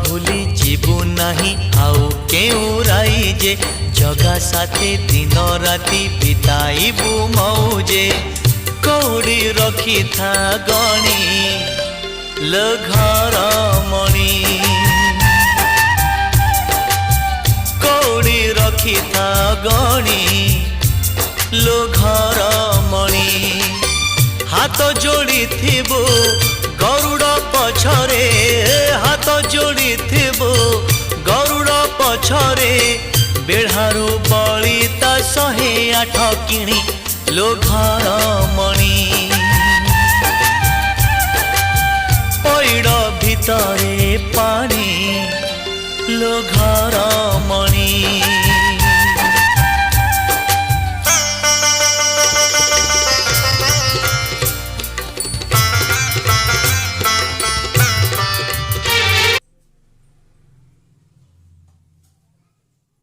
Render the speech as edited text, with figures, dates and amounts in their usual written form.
भूली जीवु नहीं आउ केउ राई जे जगा साथे दिन राति बिताइबु मौजे कौड़ी रखी था गणी लो घर मणि कौड़ी रखी था गणी लो घर मणि हाथ जोड़ी थिबो गरुड़ पछरे हाथ जोड़ी थिबो गरुड़ पछरे बेढ़ारू बलिता 108 किणी लो घर मणि पैड़ भितरे पानी लो घर मणि।